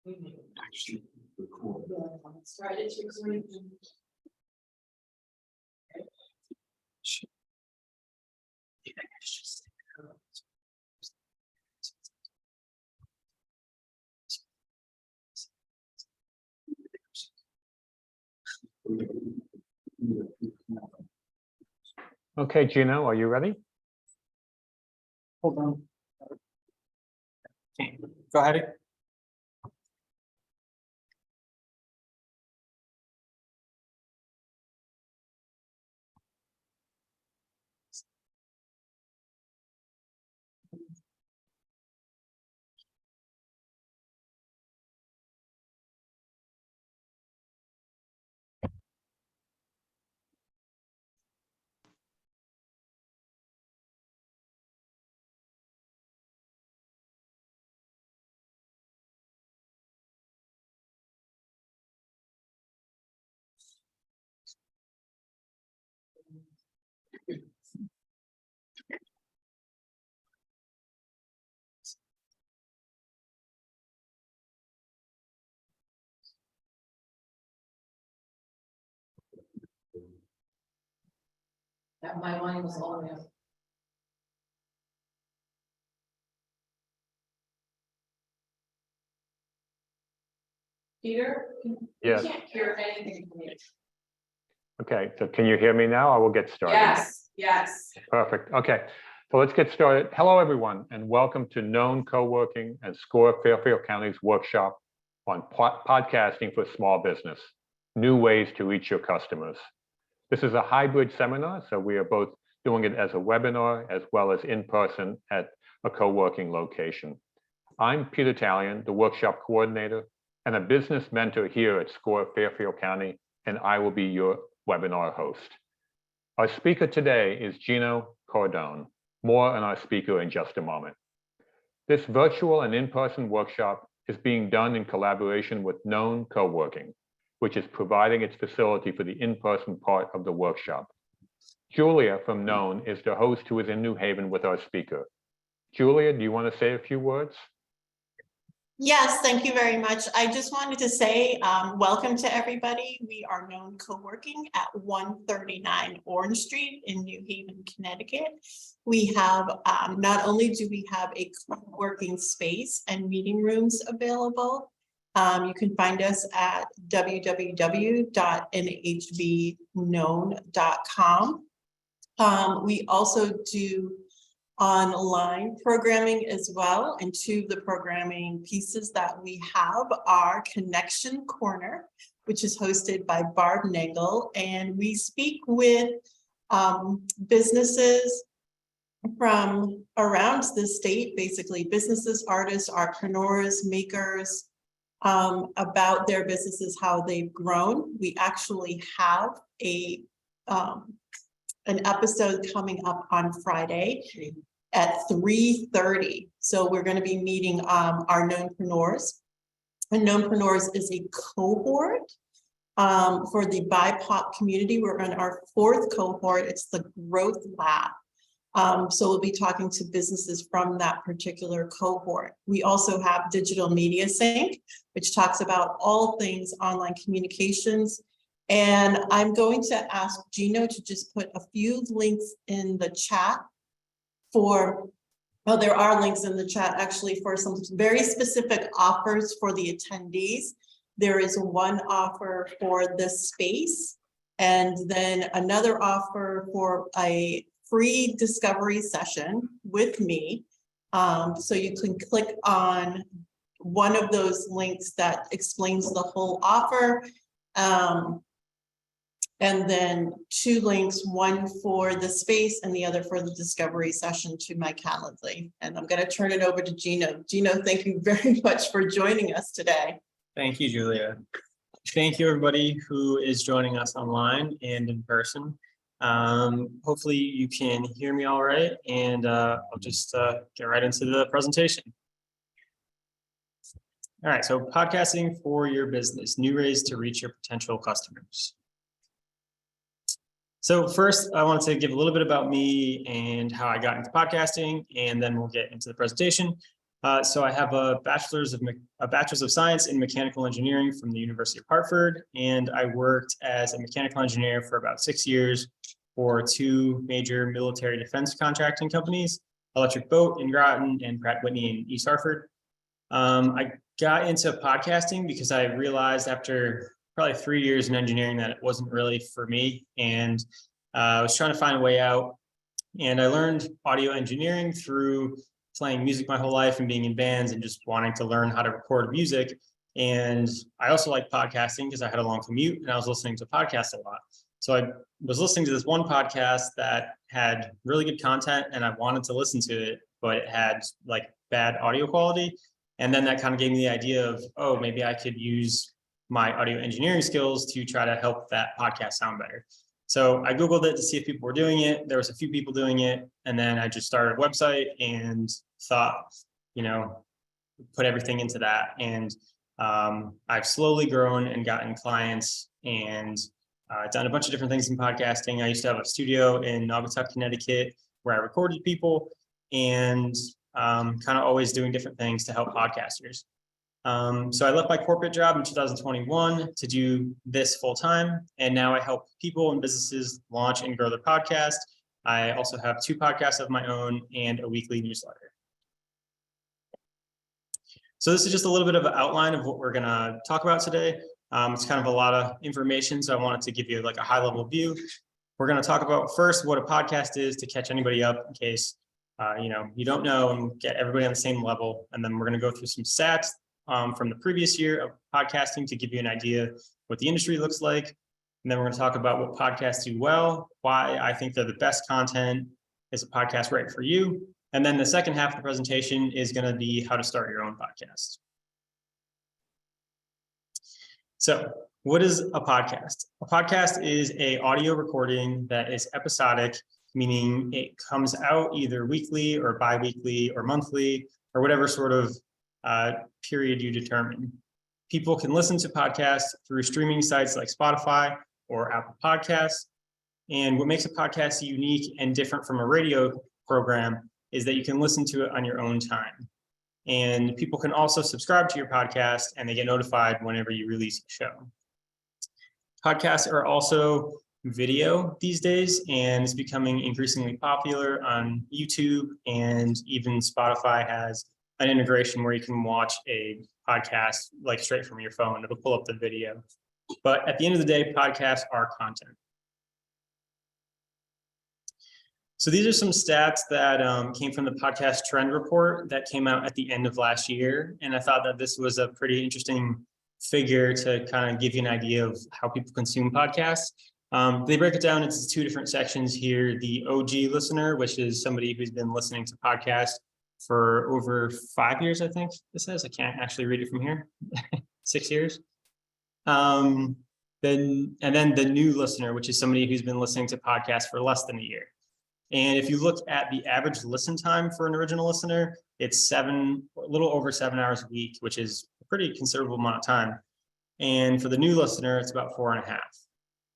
Actually, record. Start it recording. Okay, Gino, are you ready? Hold on. Okay, go ahead. That my line was all the way up. Peter? Yes. We can't hear anything from you. Okay, so can you hear me now? I will get started. Yes, yes. Perfect. Okay, so let's get started. Hello, everyone, and welcome to Known Co-working and SCORE Fairfield County's workshop on podcasting for small business, new ways to reach your customers. This is a hybrid seminar, so we are both doing it as a webinar as well as in person at a co-working location. I'm Peter Talion, the workshop coordinator and a business mentor here at SCORE Fairfield County, and I will be your webinar host. Our speaker today is Gino Cordone. More on our speaker in just a moment. This virtual and in-person workshop is being done in collaboration with Known Co-working, which is providing its facility for the in-person part of the workshop. Julia from Known is the host who is in New Haven with our speaker. Julia, do you want to say a few words? Yes, thank you very much. I just wanted to say welcome to everybody. We are Known Co-working at 139 Orange Street in New Haven, Connecticut. We have, not only do we have a co-working space and meeting rooms available, you can find us at www.nhbknown.com. We also do online programming as well, and two of the programming pieces that we have are Connection Corner, which is hosted by Barb Nagel, and we speak with businesses from around the state, basically businesses, artists, entrepreneurs, makers, about their businesses, how they've grown. We actually have an episode coming up on Friday at 3:30. So we're going to be meeting our Knownpreneurs. And Knownpreneurs is a cohort for the BIPOC community. We're on our 4th cohort. It's the Growth Lab. So we'll be talking to businesses from that particular cohort. We also have Digital Media Sync, which talks about all things online communications. And I'm going to ask Gino to just put a few links in the chat for, well, there are links in the chat actually for some very specific offers for the attendees. There is one offer for the space, and then another offer for a free discovery session with me. So you can click on one of those links that explains the whole offer. And then 2 links, one for the space and the other for the discovery session to my Calendly. And I'm going to turn it over to Gino. Gino, thank you very much for joining us today. Thank you, Julia. Thank you, everybody who is joining us online and in person. Hopefully you can hear me all right, and I'll just get right into the presentation. All right, so podcasting for your business, new ways to reach your potential customers. So first, I want to give a little bit about me and how I got into podcasting, and then we'll get into the presentation. So I have a bachelor's of science in mechanical engineering from the University of Hartford, and I worked as a mechanical engineer for about 6 years for 2 major military defense contracting companies, Electric Boat in Groton and Pratt Whitney in East Hartford. I got into podcasting because I realized after probably 3 years in engineering that it wasn't really for me, and I was trying to find a way out. And I learned audio engineering through playing music my whole life and being in bands and just wanting to learn how to record music. And I also like podcasting because I had a long commute and I was listening to podcasts a lot. So I was listening to this one podcast that had really good content and I wanted to listen to it, but it had like bad audio quality. And then that kind of gave me the idea of, oh, maybe I could use my audio engineering skills to try to help that podcast sound better. So I Googled it to see if people were doing it. There was a few people doing it. And then I just started a website and thought, put everything into that. And I've slowly grown and gotten clients and done a bunch of different things in podcasting. I used to have a studio in Naugatuck, Connecticut, where I recorded people and kind of always doing different things to help podcasters. So I left my corporate job in 2021 to do this full time. And now I help people and businesses launch and grow their podcast. I also have 2 podcasts of my own and a weekly newsletter. So this is just a little bit of an outline of what we're going to talk about today. It's kind of a lot of information, so I wanted to give you like a high level view. We're going to talk about first what a podcast is to catch anybody up in case you don't know, and get everybody on the same level. And then we're going to go through some stats from the previous year of podcasting to give you an idea what the industry looks like. And then we're going to talk about what podcasts do well, why I think they're the best content. Is a podcast right for you? And then the second half of the presentation is going to be how to start your own podcast. So what is a podcast? A podcast is an audio recording that is episodic, meaning it comes out either weekly or bi-weekly or monthly or whatever sort of period you determine. People can listen to podcasts through streaming sites like Spotify or Apple Podcasts. And what makes a podcast unique and different from a radio program is that you can listen to it on your own time. And people can also subscribe to your podcast and they get notified whenever you release a show. Podcasts are also video these days, and it's becoming increasingly popular on YouTube, and even Spotify has an integration where you can watch a podcast like straight from your phone. It'll pull up the video. But at the end of the day, podcasts are content. So these are some stats that came from the podcast trend report that came out at the end of last year. And I thought that this was a pretty interesting figure to kind of give you an idea of how people consume podcasts. They break it down into 2 different sections here. The OG listener, which is somebody who's been listening to podcasts for over 5 years, I think it says. I can't actually read it from here. 6 years. And then the new listener, which is somebody who's been listening to podcasts for less than a year. And if you look at the average listen time for an original listener, it's a little over 7 hours a week, which is a pretty considerable amount of time. And for the new listener, it's about 4.5.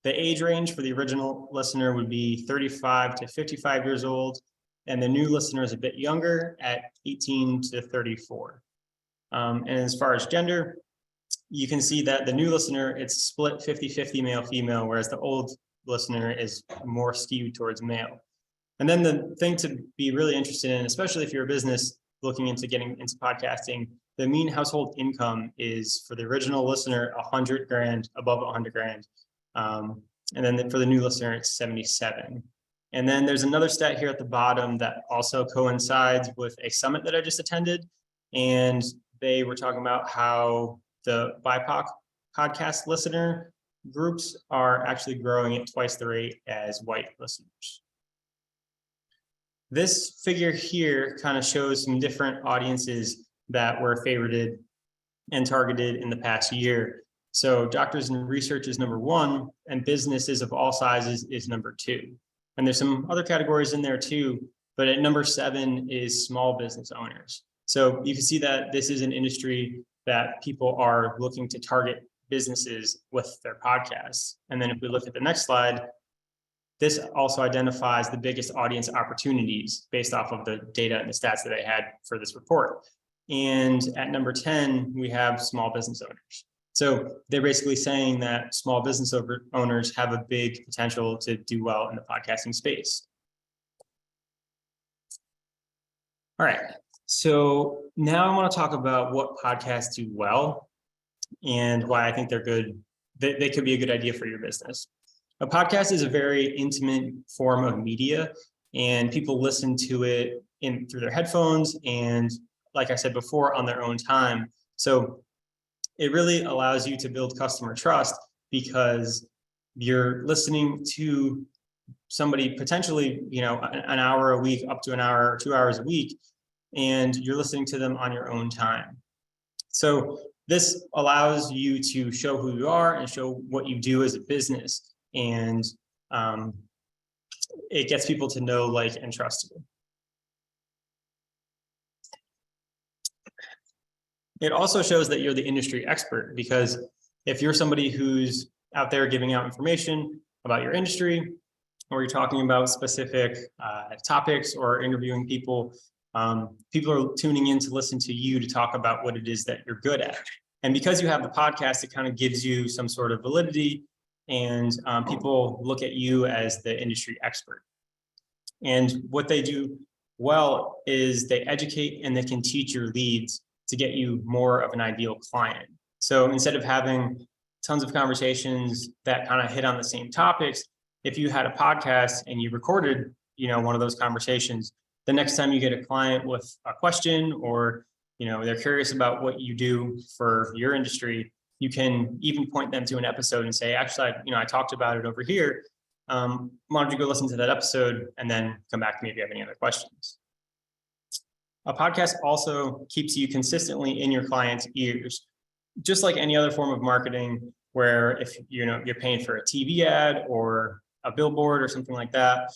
The age range for the original listener would be 35 to 55 years old. And the new listener is a bit younger at 18 to 34. And as far as gender, you can see that the new listener, it's split 50-50 male-female, whereas the old listener is more skewed towards male. And then the thing to be really interested in, especially if you're a business looking into getting into podcasting, the mean household income is for the original listener, 100 grand, above 100 grand. And then for the new listener, it's 77. And then there's another stat here at the bottom that also coincides with a summit that I just attended. And they were talking about how the BIPOC podcast listener groups are actually growing at twice the rate as white listeners. This figure here kind of shows some different audiences that were favorited and targeted in the past year. So doctors and research is number 1, and businesses of all sizes is number 2. And there's some other categories in there too, but at number 7 is small business owners. So you can see that this is an industry that people are looking to target businesses with their podcasts. And then if we look at the next slide, this also identifies the biggest audience opportunities based off of the data and the stats that I had for this report. And at number 10, we have small business owners. So they're basically saying that small business owners have a big potential to do well in the podcasting space. All right, so now I want to talk about what podcasts do well and why I think they're good. They could be a good idea for your business. A podcast is a very intimate form of media, and people listen to it through their headphones and, like I said before, on their own time. So it really allows you to build customer trust because you're listening to somebody potentially, an hour a week, up to an hour or 2 hours a week, and you're listening to them on your own time. So this allows you to show who you are and show what you do as a business. And it gets people to know, like, and trust you. It also shows that you're the industry expert, because if you're somebody who's out there giving out information about your industry, or you're talking about specific topics or interviewing people, people are tuning in to listen to you to talk about what it is that you're good at. And because you have the podcast, it kind of gives you some sort of validity, and people look at you as the industry expert. And what they do well is they educate and they can teach your leads to get you more of an ideal client. So instead of having tons of conversations that kind of hit on the same topics, if you had a podcast and you recorded, one of those conversations, the next time you get a client with a question, or, they're curious about what you do for your industry, you can even point them to an episode and say, actually, I talked about it over here. Why don't you go listen to that episode and then come back to me if you have any other questions. A podcast also keeps you consistently in your client's ears, just like any other form of marketing, where if you're paying for a TV ad or a billboard or something like that,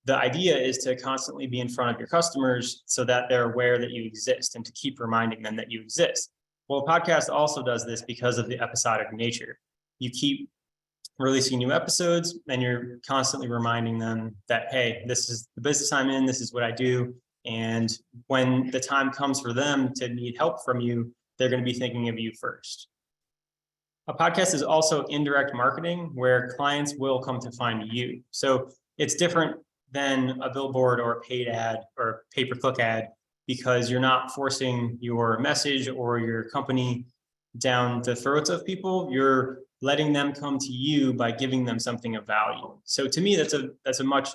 the idea is to constantly be in front of your customers so that they're aware that you exist and to keep reminding them that you exist. Well, a podcast also does this because of the episodic nature. You keep releasing new episodes and you're constantly reminding them that, hey, this is the business I'm in, this is what I do. And when the time comes for them to need help from you, they're going to be thinking of you first. A podcast is also indirect marketing, where clients will come to find you. So it's different than a billboard or a paid ad or pay-per-click ad, because you're not forcing your message or your company down the throats of people. You're letting them come to you by giving them something of value. So to me, that's a much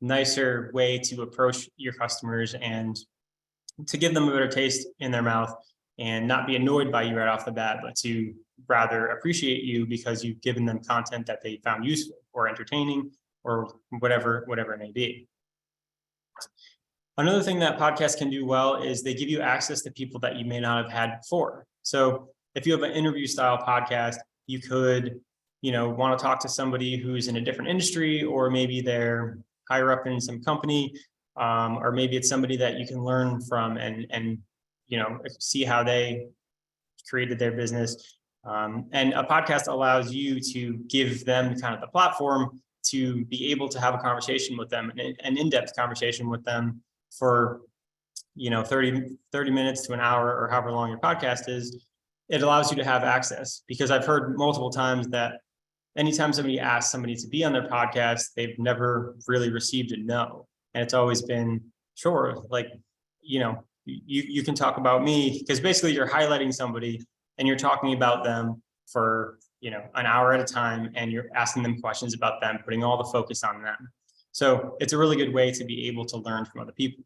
nicer way to approach your customers and to give them a better taste in their mouth and not be annoyed by you right off the bat, but to rather appreciate you because you've given them content that they found useful or entertaining or whatever it may be. Another thing that podcasts can do well is they give you access to people that you may not have had before. So if you have an interview style podcast, you could, want to talk to somebody who's in a different industry, or maybe they're higher up in some company, or maybe it's somebody that you can learn from and see how they created their business. And a podcast allows you to give them kind of the platform to be able to have a conversation with them, an in-depth conversation with them for 30 minutes to an hour, or however long your podcast is. It allows you to have access, because I've heard multiple times that anytime somebody asks somebody to be on their podcast, they've never really received a no. And it's always been, sure, like, you can talk about me, because basically you're highlighting somebody and you're talking about them for, an hour at a time, and you're asking them questions about them, putting all the focus on them. So it's a really good way to be able to learn from other people.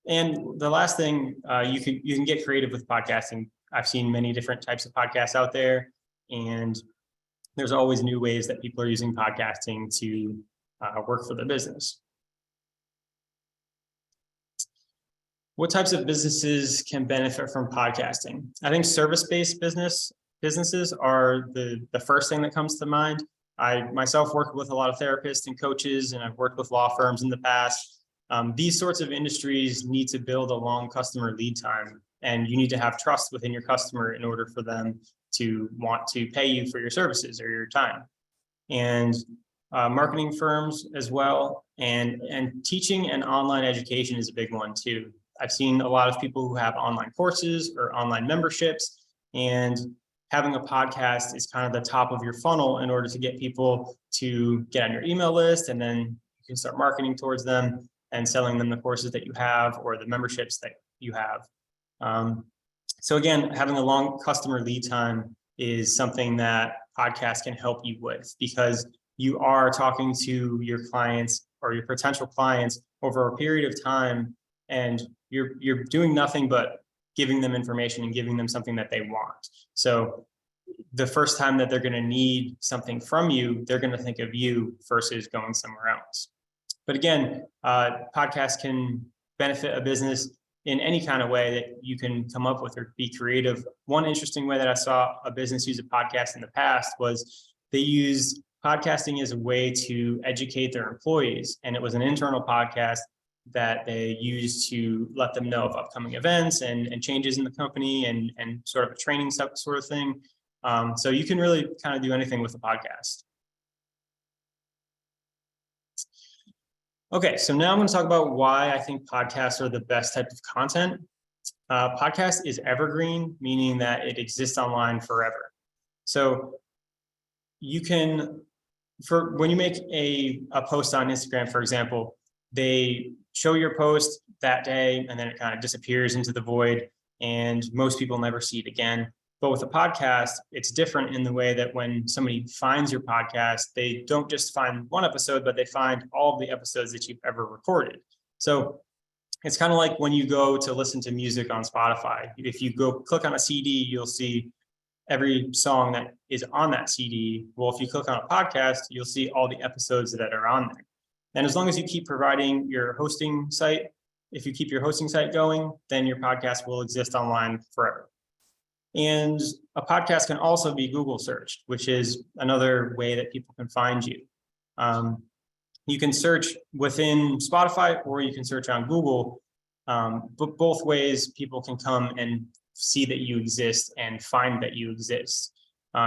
And the last thing, you can get creative with podcasting. I've seen many different types of podcasts out there, and there's always new ways that people are using podcasting to work for their business. What types of businesses can benefit from podcasting? I think service-based businesses are the first thing that comes to mind. I myself work with a lot of therapists and coaches, and I've worked with law firms in the past. These sorts of industries need to build a long customer lead time, and you need to have trust within your customer in order for them to want to pay you for your services or your time. And marketing firms as well, and teaching and online education is a big one too. I've seen a lot of people who have online courses or online memberships, and having a podcast is kind of the top of your funnel in order to get people to get on your email list, and then you can start marketing towards them and selling them the courses that you have or the memberships that you have. So again, having a long customer lead time is something that podcasts can help you with, because you are talking to your clients or your potential clients over a period of time, and you're doing nothing but giving them information and giving them something that they want. So the first time that they're going to need something from you, they're going to think of you versus going somewhere else. But again, podcasts can benefit a business in any kind of way that you can come up with or be creative. One interesting way that I saw a business use a podcast in the past was they used podcasting as a way to educate their employees. And it was an internal podcast that they used to let them know of upcoming events and changes in the company and sort of a training sort of thing. So you can really kind of do anything with a podcast. Okay, so now I'm going to talk about why I think podcasts are the best type of content. Podcast is evergreen, meaning that it exists online forever. So you can, when you make a post on Instagram, for example, they show your post that day and then it kind of disappears into the void and most people never see it again. But with a podcast, it's different in the way that when somebody finds your podcast, they don't just find one episode, but they find all of the episodes that you've ever recorded. So it's kind of like when you go to listen to music on Spotify. If you go click on a CD, you'll see every song that is on that CD. Well, if you click on a podcast, you'll see all the episodes that are on there. And as long as you keep providing your hosting site, if you keep your hosting site going, then your podcast will exist online forever. And a podcast can also be Google searched, which is another way that people can find you. You can search within Spotify or you can search on Google, but both ways people can come and see that you exist and find that you exist.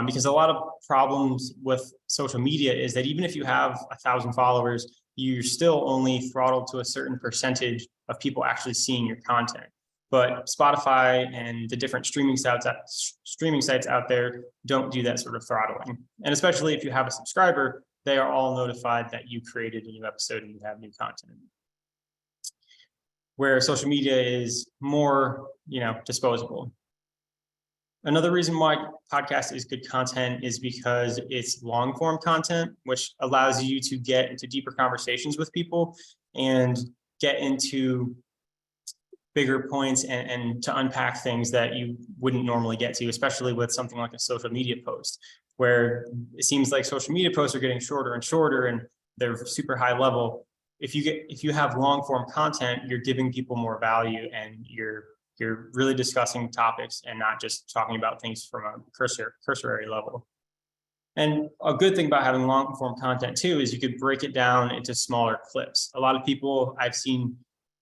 Because a lot of problems with social media is that even if you have 1,000 followers, you're still only throttled to a certain percentage of people actually seeing your content. But Spotify and the different streaming sites out there don't do that sort of throttling. And especially if you have a subscriber, they are all notified that you created a new episode and you have new content. Where social media is more, disposable. Another reason why podcast is good content is because it's long form content, which allows you to get into deeper conversations with people and get into bigger points and to unpack things that you wouldn't normally get to, especially with something like a social media post, where it seems like social media posts are getting shorter and shorter and they're super high level. If you have long form content, you're giving people more value and you're really discussing topics and not just talking about things from a cursory level. And a good thing about having long form content too is you could break it down into smaller clips. A lot of people I've seen,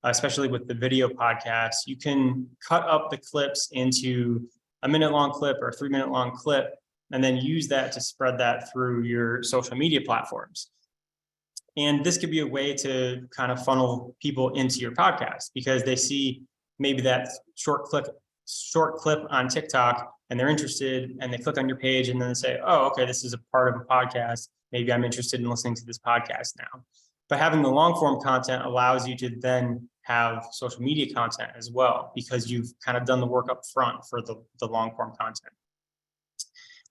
especially with the video podcasts, you can cut up the clips into a minute long clip or a 3 minute long clip, and then use that to spread that through your social media platforms. And this could be a way to kind of funnel people into your podcast because they see maybe that short clip on TikTok and they're interested and they click on your page and then they say, oh, okay, this is a part of a podcast. Maybe I'm interested in listening to this podcast now. But having the long form content allows you to then have social media content as well, because you've kind of done the work up front for the long form content.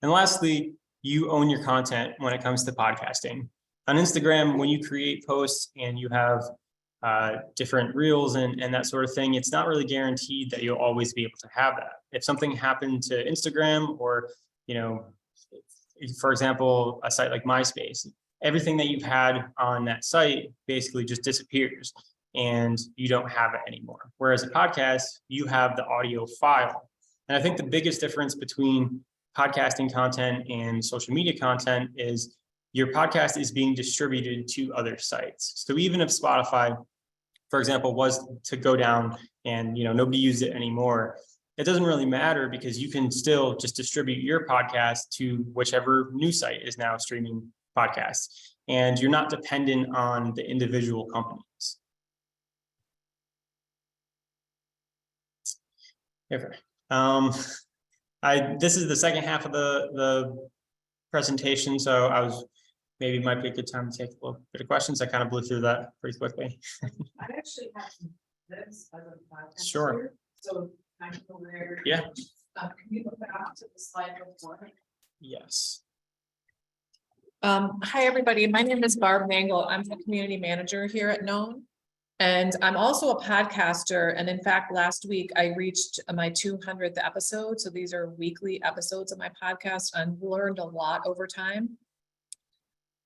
And lastly, you own your content when it comes to podcasting. On Instagram, when you create posts and you have different reels and that sort of thing, it's not really guaranteed that you'll always be able to have that. If something happened to Instagram or, for example, a site like MySpace, everything that you've had on that site basically just disappears and you don't have it anymore. Whereas a podcast, you have the audio file. And I think the biggest difference between podcasting content and social media content is your podcast is being distributed to other sites. So even if Spotify, for example, was to go down and nobody used it anymore, it doesn't really matter because you can still just distribute your podcast to whichever news site is now streaming podcasts, and you're not dependent on the individual companies. Okay. This is the second half of the presentation, so maybe it might be a good time to take a little bit of questions. I kind of blew through that pretty quickly. I actually have this as a podcast. Sure. So I'm aware. Yeah. Can you go back to the slide before? Yes. Hi, everybody. My name is Barb Mangle. I'm the community manager here at Known. And I'm also a podcaster. And in fact, last week I reached my 200th episode. So these are weekly episodes of my podcast. I've learned a lot over time.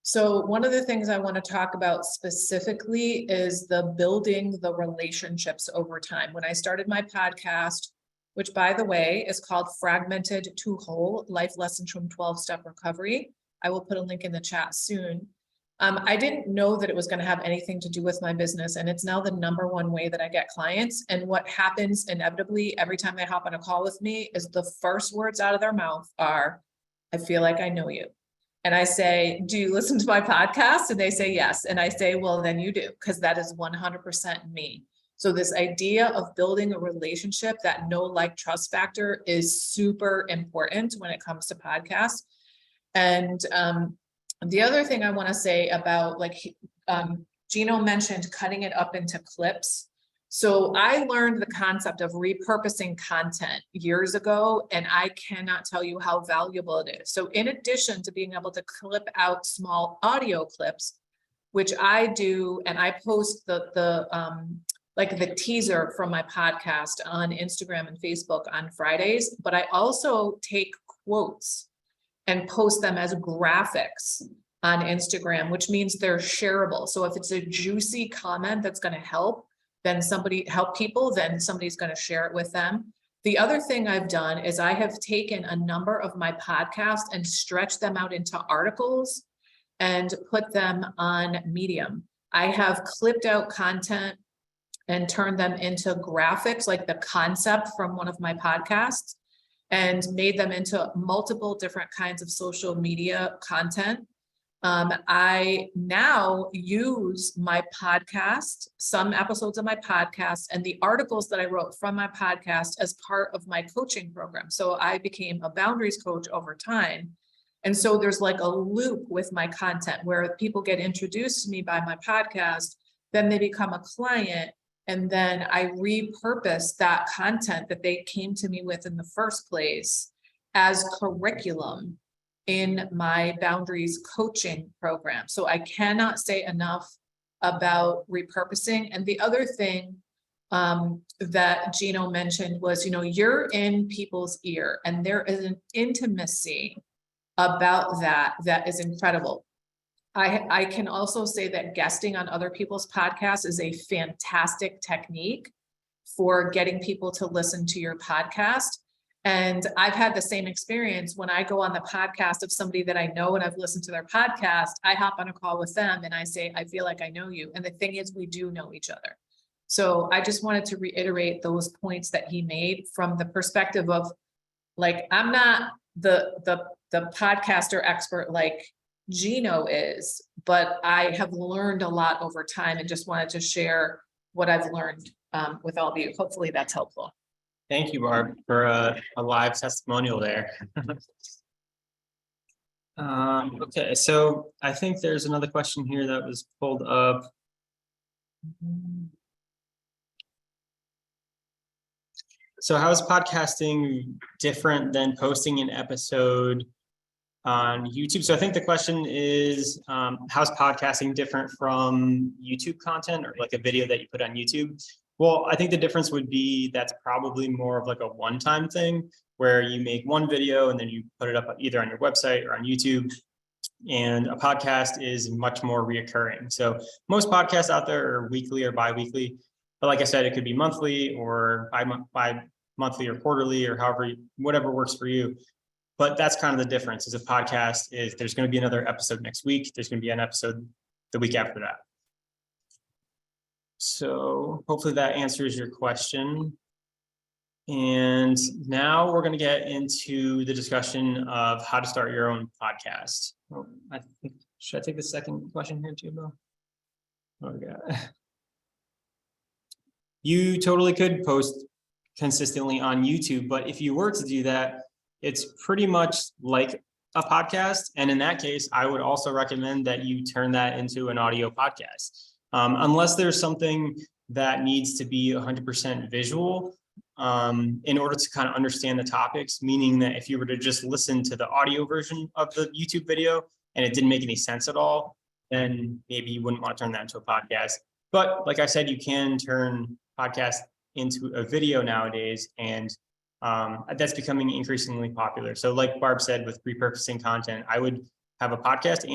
So one of the things I want to talk about specifically is the building the relationships over time. When I started my podcast, which by the way, is called Fragmented to Whole, Life Lessons from 12-Step Recovery. I will put a link in the chat soon. I didn't know that it was going to have anything to do with my business, and it's now the #1 way that I get clients. And what happens inevitably every time they hop on a call with me is the first words out of their mouth are, I feel like I know you. And I say, do you listen to my podcast? And they say, yes. And I say, well, then you do, because that is 100% me. So this idea of building a relationship, that know, like, trust factor is super important when it comes to podcasts. And the other thing I want to say about, like, Gino mentioned cutting it up into clips. So I learned the concept of repurposing content years ago, and I cannot tell you how valuable it is. So in addition to being able to clip out small audio clips, which I do, and I post the teaser from my podcast on Instagram and Facebook on Fridays, but I also take quotes and post them as graphics on Instagram, which means they're shareable. So if it's a juicy comment that's going to help people, then somebody's going to share it with them. The other thing I've done is I have taken a number of my podcasts and stretched them out into articles and put them on Medium. I have clipped out content and turned them into graphics, like the concept from one of my podcasts, and made them into multiple different kinds of social media content. I now use my podcast, some episodes of my podcast, and the articles that I wrote from my podcast as part of my coaching program. So I became a boundaries coach over time. And so there's like a loop with my content where people get introduced to me by my podcast, then they become a client, and then I repurpose that content that they came to me with in the first place as curriculum in my boundaries coaching program. So I cannot say enough about repurposing. And the other thing that Gino mentioned was, you're in people's ear, and there is an intimacy about that is incredible. I can also say that guesting on other people's podcasts is a fantastic technique for getting people to listen to your podcast. And I've had the same experience when I go on the podcast of somebody that I know and I've listened to their podcast. I hop on a call with them and I say, I feel like I know you. And the thing is, we do know each other. So I just wanted to reiterate those points that he made from the perspective of, like, I'm not the podcaster expert like Gino is, but I have learned a lot over time and just wanted to share what I've learned with all of you. Hopefully that's helpful. Thank you, Barb, for a live testimonial there. Okay, so I think there's another question here that was pulled up. So how is podcasting different than posting an episode on YouTube? So I think the question is, how's podcasting different from YouTube content, or like a video that you put on YouTube? Well, I think the difference would be that's probably more of like a one-time thing where you make one video and then you put it up either on your website or on YouTube. And a podcast is much more reoccurring. So most podcasts out there are weekly or bi-weekly, but like I said, it could be monthly or bi-monthly or quarterly or whatever works for you. But that's kind of the difference. Is a podcast is there's going to be another episode next week. There's going to be an episode the week after that. So hopefully that answers your question. And now we're going to get into the discussion of how to start your own podcast. Oh, should I take the second question here too, Bill? Oh, yeah. You totally could post consistently on YouTube. But if you were to do that, it's pretty much like a podcast. And in that case, I would also recommend that you turn that into an audio podcast. Unless there's something that needs to be 100% visual, in order to kind of understand the topics, meaning that if you were to just listen to the audio version of the YouTube video and it didn't make any sense at all, then maybe you wouldn't want to turn that into a podcast. But like I said, you can turn podcast into a video nowadays, and that's becoming increasingly popular. So like Barb said, with repurposing content, I would have a podcast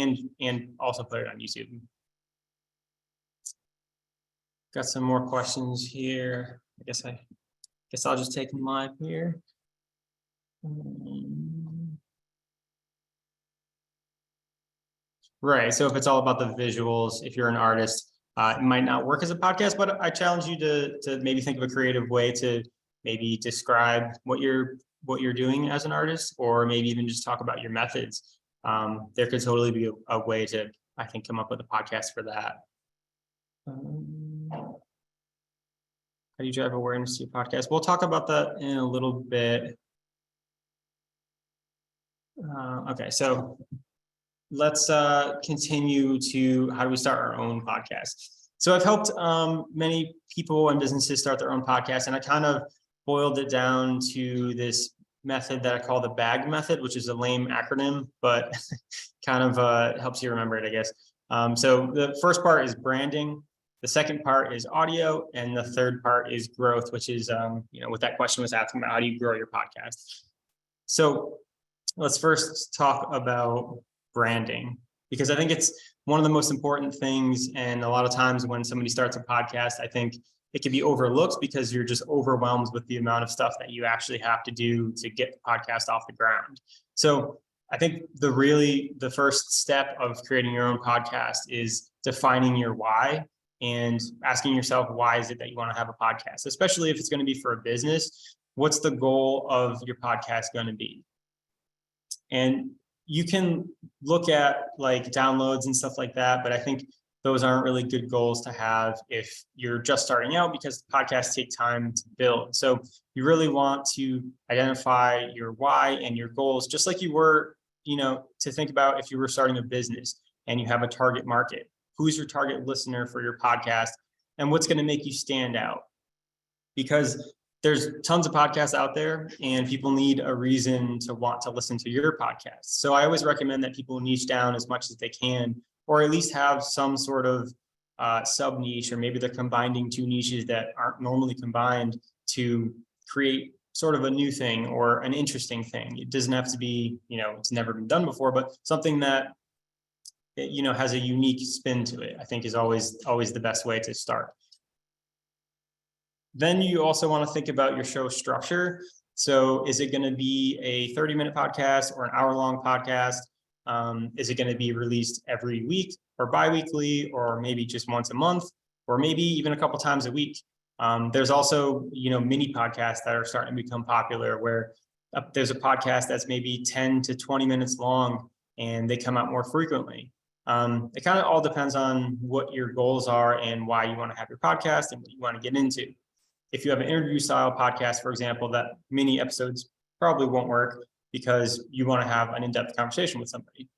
and also put it on YouTube. Got some more questions here. I guess I'll just take them live here. Right, so if it's all about the visuals, if you're an artist, it might not work as a podcast, but I challenge you to maybe think of a creative way to maybe describe what you're doing as an artist, or maybe even just talk about your methods. There could totally be a way to, I think, come up with a podcast for that. How do you drive awareness to your podcast? We'll talk about that in a little bit. Okay, so let's continue to how do we start our own podcast. So I've helped many people and businesses start their own podcast, and I kind of boiled it down to this method that I call the BAG method, which is a lame acronym, but kind of helps you remember it, I guess. So the first part is branding. The second part is audio, and the third part is growth, which is, what that question was asking about, how do you grow your podcast? So let's first talk about branding, because I think it's one of the most important things. And a lot of times when somebody starts a podcast, I think it can be overlooked because you're just overwhelmed with the amount of stuff that you actually have to do to get the podcast off the ground. So I think the first step of creating your own podcast is defining your why and asking yourself, why is it that you want to have a podcast? Especially if it's going to be for a business, what's the goal of your podcast going to be? And you can look at like downloads and stuff like that, but I think those aren't really good goals to have if you're just starting out, because podcasts take time to build. So you really want to identify your why and your goals, just like you were, to think about if you were starting a business and you have a target market. Who's your target listener for your podcast, and what's going to make you stand out? Because there's tons of podcasts out there and people need a reason to want to listen to your podcast. So I always recommend that people niche down as much as they can, or at least have some sort of sub niche, or maybe they're combining two niches that aren't normally combined to create sort of a new thing or an interesting thing. It doesn't have to be, it's never been done before, but something that has a unique spin to it, I think is always the best way to start. Then you also want to think about your show structure. So is it going to be a 30-minute podcast or an hour-long podcast? Is it going to be released every week or bi-weekly, or maybe just once a month, or maybe even a couple times a week? There's also, mini podcasts that are starting to become popular, where there's a podcast that's maybe 10 to 20 minutes long and they come out more frequently. It kind of all depends on what your goals are and why you want to have your podcast and what you want to get into. If you have an interview style podcast, for example, that mini episodes probably won't work because you want to have an in-depth conversation with somebody.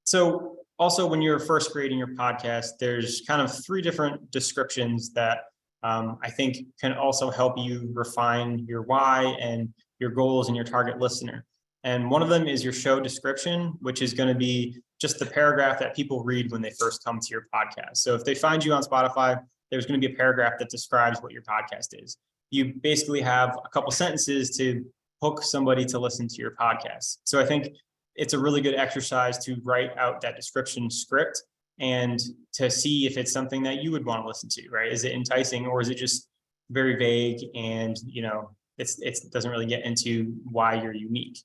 So also, when you're first creating your podcast, there's kind of 3 different descriptions that I think can also help you refine your why and your goals and your target listener. And one of them is your show description, which is going to be just the paragraph that people read when they first come to your podcast. So if they find you on Spotify, there's going to be a paragraph that describes what your podcast is. You basically have a couple sentences to hook somebody to listen to your podcast. So I think it's a really good exercise to write out that description script and to see if it's something that you would want to listen to, right? Is it enticing, or is it just very vague and, it doesn't really get into why you're unique?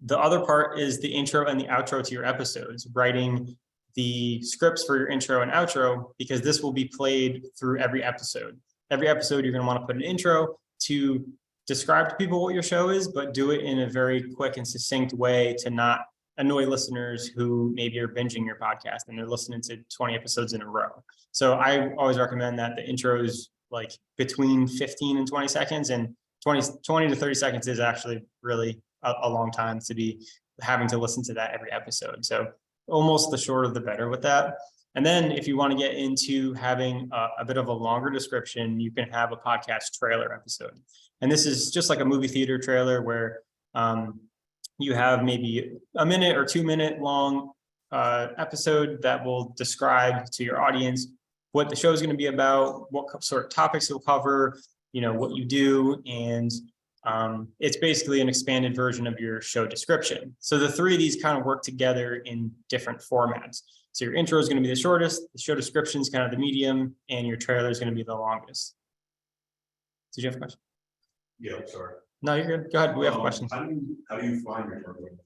The other part is the intro and the outro to your episodes, writing the scripts for your intro and outro, because this will be played through every episode. Every episode, you're going to want to put an intro to describe to people what your show is, but do it in a very quick and succinct way to not annoy listeners who maybe are binging your podcast and they're listening to 20 episodes in a row. So I always recommend that the intros like between 15 and 20 seconds, and 20 to 30 seconds is actually really a long time to be having to listen to that every episode. So almost the shorter the better with that. And then if you want to get into having a bit of a longer description, you can have a podcast trailer episode. And this is just like a movie theater trailer where you have maybe a minute or 2 minute long episode that will describe to your audience what the show is going to be about, what sort of topics it'll cover, what you do. And it's basically an expanded version of your show description. So the three of these kind of work together in different formats. So your intro is going to be the shortest, the show description is kind of the medium, and your trailer is going to be the longest. Did you have a question? Yeah, I'm sorry. No, you're good. Go ahead. We have questions. How do you find your target?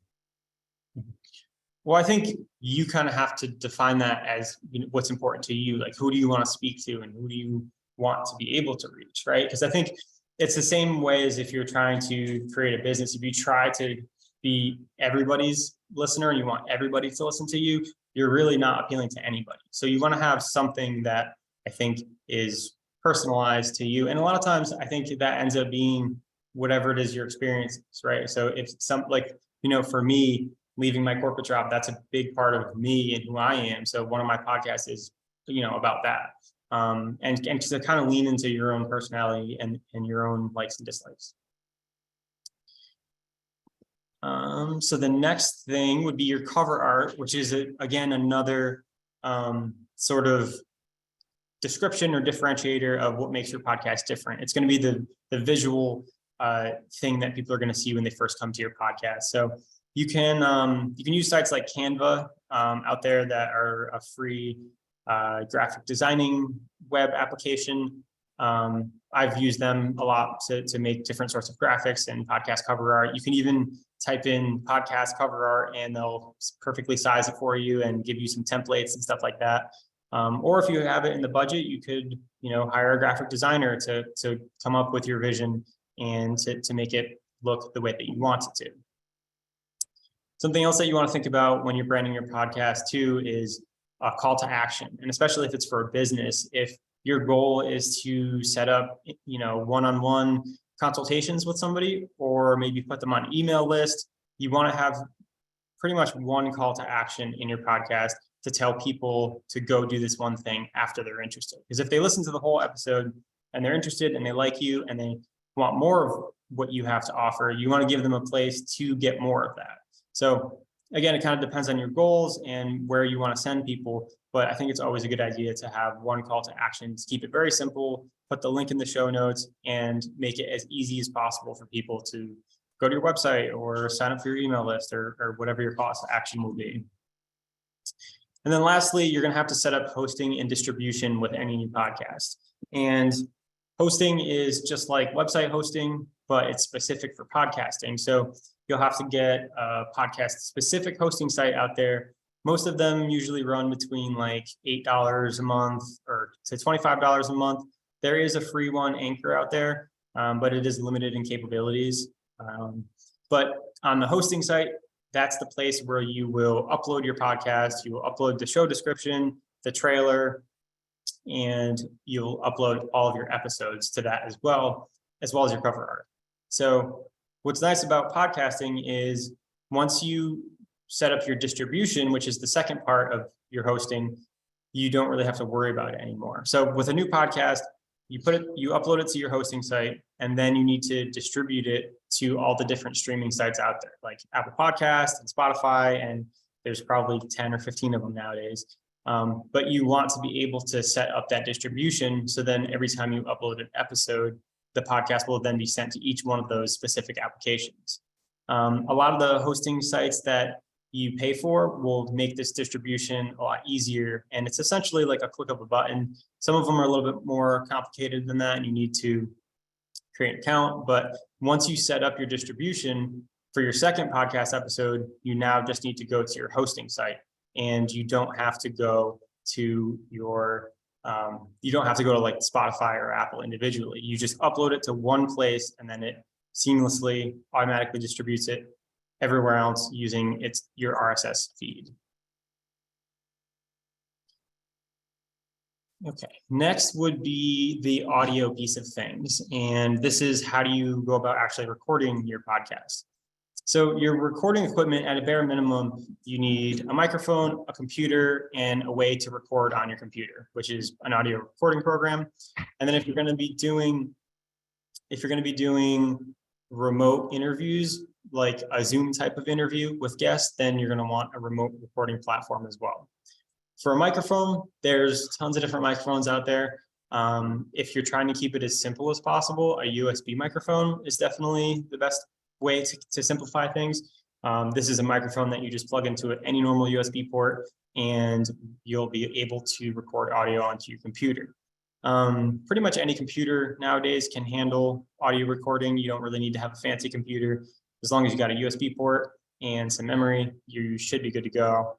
Well, I think you kind of have to define that as what's important to you. Like, who do you want to speak to and who do you want to be able to reach, right? Because I think it's the same way as if you're trying to create a business. If you try to be everybody's listener and you want everybody to listen to you, you're really not appealing to anybody. So you want to have something that I think is personalized to you. And a lot of times I think that ends up being whatever it is your experience is, right? So if for me, leaving my corporate job, that's a big part of me and who I am. So one of my podcasts is, about that. And to kind of lean into your own personality and your own likes and dislikes. So the next thing would be your cover art, which is again another sort of description or differentiator of what makes your podcast different. It's going to be the visual thing that people are going to see when they first come to your podcast. So you can use sites like Canva out there that are a free graphic designing web application. I've used them a lot to make different sorts of graphics and podcast cover art. You can even type in podcast cover art and they'll perfectly size it for you and give you some templates and stuff like that. Or if you have it in the budget, you could, hire a graphic designer to come up with your vision and to make it look the way that you want it to. Something else that you want to think about when you're branding your podcast too is a call to action. And especially if it's for a business, if your goal is to set up, one-on-one consultations with somebody, or maybe put them on email list, you want to have pretty much one call to action in your podcast to tell people to go do this one thing after they're interested. Because if they listen to the whole episode and they're interested and they like you and they want more of what you have to offer, you want to give them a place to get more of that. So again, it kind of depends on your goals and where you want to send people, but I think it's always a good idea to have one call to action, to keep it very simple, put the link in the show notes and make it as easy as possible for people to go to your website or sign up for your email list or whatever your call to action will be. And then lastly, you're going to have to set up hosting and distribution with any new podcast. And hosting is just like website hosting, but it's specific for podcasting. So you'll have to get a podcast specific hosting site out there. Most of them usually run between like $8 a month or to $25 a month. There is a free one, Anchor, out there, but it is limited in capabilities. But on the hosting site, that's the place where you will upload your podcast. You will upload the show description, the trailer, and you'll upload all of your episodes to that as well as your cover art. So what's nice about podcasting is once you set up your distribution, which is the second part of your hosting, you don't really have to worry about it anymore. So with a new podcast, you upload it to your hosting site, and then you need to distribute it to all the different streaming sites out there, like Apple Podcasts and Spotify, and there's probably 10 or 15 of them nowadays. But you want to be able to set up that distribution, so then every time you upload an episode, the podcast will then be sent to each one of those specific applications. A lot of the hosting sites that you pay for will make this distribution a lot easier. And it's essentially like a click of a button. Some of them are a little bit more complicated than that, and you need to create an account. But once you set up your distribution for your second podcast episode, you now just need to go to your hosting site, and you don't have to go to like Spotify or Apple individually. You just upload it to one place, and then it seamlessly automatically distributes it everywhere else using your RSS feed. Okay, next would be the audio piece of things. And this is how do you go about actually recording your podcast? So your recording equipment, at a bare minimum, you need a microphone, a computer, and a way to record on your computer, which is an audio recording program. And then if you're going to be doing remote interviews, like a Zoom type of interview with guests, then you're going to want a remote recording platform as well. For a microphone, there's tons of different microphones out there. If you're trying to keep it as simple as possible, a USB microphone is definitely the best way to simplify things. This is a microphone that you just plug into any normal USB port, and you'll be able to record audio onto your computer. Pretty much any computer nowadays can handle audio recording. You don't really need to have a fancy computer. As long as you got a USB port and some memory, you should be good to go.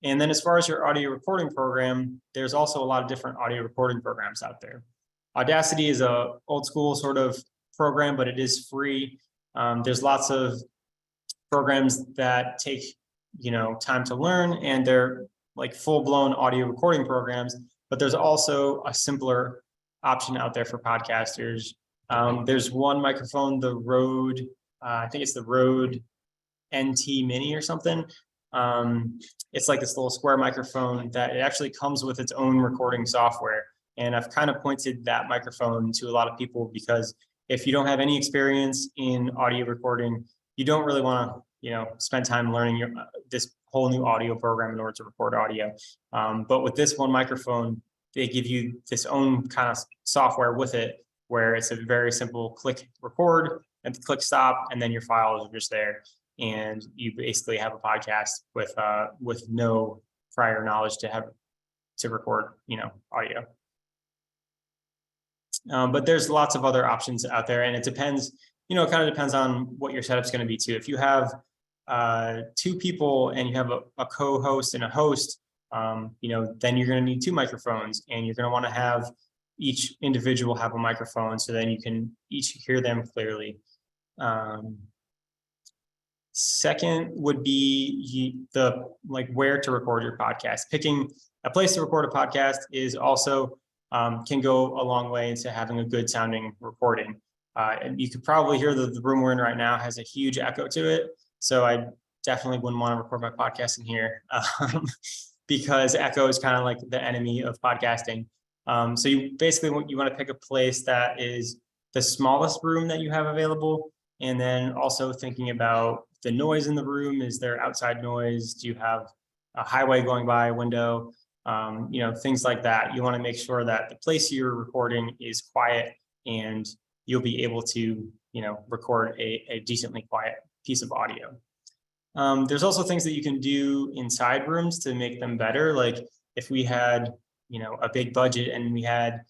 And then as far as your audio recording program, there's also a lot of different audio recording programs out there. Audacity is a old school sort of program, but it is free. There's lots of programs that take, time to learn, and they're like full-blown audio recording programs, but there's also a simpler option out there for podcasters. There's one microphone, the Rode, I think it's the Rode NT Mini or something. It's like this little square microphone that it actually comes with its own recording software. And I've kind of pointed that microphone to a lot of people because if you don't have any experience in audio recording, you don't really want to, spend time learning this whole new audio program in order to record audio. But with this one microphone, they give you this own kind of software with it, where it's a very simple click record and click stop, and then your files are just there. And you basically have a podcast with no prior knowledge to record, audio. But there's lots of other options out there, and it depends, it kind of depends on what your setup's going to be too. If you have 2 people and you have a co-host and a host, then you're going to need 2 microphones, and you're going to want to have each individual have a microphone so then you can each hear them clearly. Second would be where to record your podcast. Picking a place to record a podcast is also can go a long way into having a good sounding recording. And you could probably hear the room we're in right now has a huge echo to it. So I definitely wouldn't want to record my podcast in here because echo is kind of like the enemy of podcasting. So you basically want to pick a place that is the smallest room that you have available. And then also thinking about the noise in the room. Is there outside noise? Do you have a highway going by, a window? Things like that. You want to make sure that the place you're recording is quiet and you'll be able to, record a decently quiet piece of audio. There's also things that you can do inside rooms to make them better. Like if we had, a big budget and we had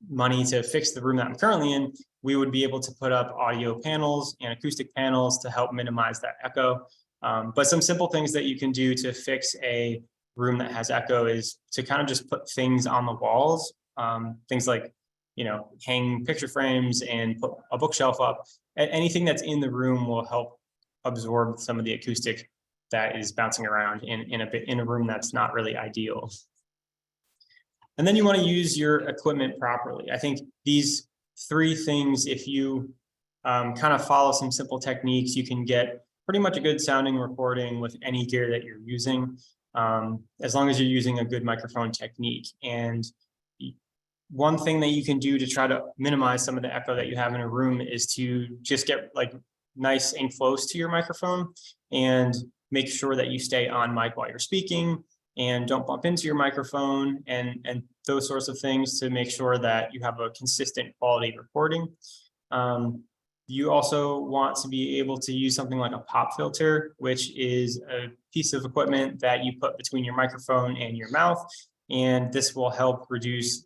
money to fix the room that I'm currently in, we would be able to put up audio panels and acoustic panels to help minimize that echo. But some simple things that you can do to fix a room that has echo is to kind of just put things on the walls, things like, hang picture frames and put a bookshelf up. Anything that's in the room will help absorb some of the acoustic that is bouncing around in a room that's not really ideal. And then you want to use your equipment properly. I think these 3 things, if you kind of follow some simple techniques, you can get pretty much a good sounding recording with any gear that you're using, as long as you're using a good microphone technique. And one thing that you can do to try to minimize some of the echo that you have in a room is to just get nice and close to your microphone and make sure that you stay on mic while you're speaking and don't bump into your microphone and those sorts of things to make sure that you have a consistent quality recording. You also want to be able to use something like a pop filter, which is a piece of equipment that you put between your microphone and your mouth. And this will help reduce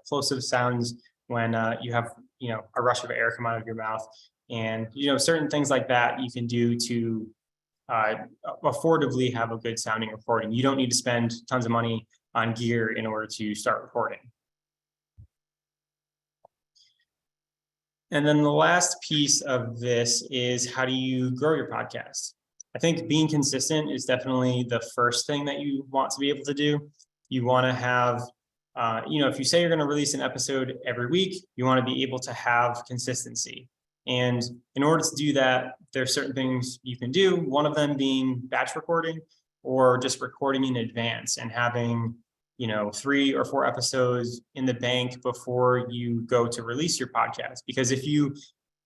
plosive sounds when you have, a rush of air come out of your mouth. And, certain things like that you can do to affordably have a good sounding recording. You don't need to spend tons of money on gear in order to start recording. And then the last piece of this is, how do you grow your podcast? I think being consistent is definitely the first thing that you want to be able to do. You want to have if you say you're going to release an episode every week, you want to be able to have consistency. And in order to do that, there's certain things you can do. One of them being batch recording, or just recording in advance and having, 3 or 4 episodes in the bank before you go to release your podcast. Because if you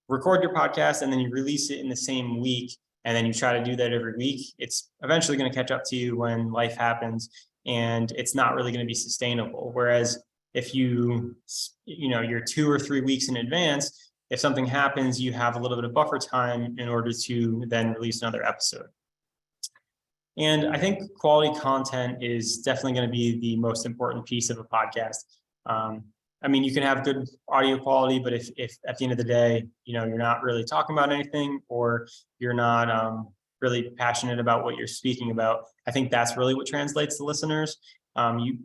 record your podcast and then you release it in the same week, and then you try to do that every week, it's eventually going to catch up to you when life happens, and it's not really going to be sustainable. Whereas if you're 2 or 3 weeks in advance, if something happens, you have a little bit of buffer time in order to then release another episode. And I think quality content is definitely going to be the most important piece of a podcast. You can have good audio quality, but if at the end of the day, you're not really talking about anything, or you're not really passionate about what you're speaking about, I think that's really what translates to listeners.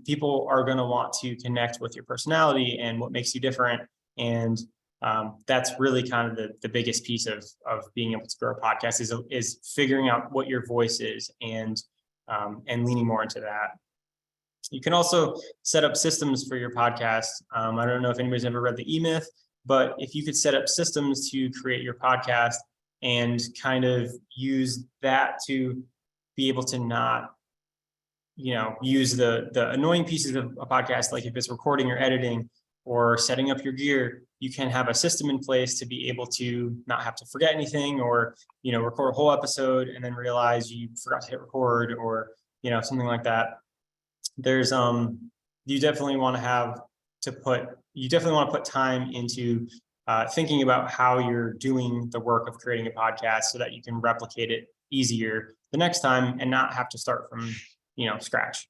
People are going to want to connect with your personality and what makes you different. And that's really kind of the biggest piece of being able to grow a podcast is figuring out what your voice is and leaning more into that. You can also set up systems for your podcast. I don't know if anybody's ever read the E-Myth, but if you could set up systems to create your podcast and kind of use that to be able to not, use the annoying pieces of a podcast, like if it's recording or editing or setting up your gear, you can have a system in place to be able to not have to forget anything, or, record a whole episode and then realize you forgot to hit record, or, something like that. There's you definitely want to put time into thinking about how you're doing the work of creating a podcast so that you can replicate it easier the next time and not have to start from scratch.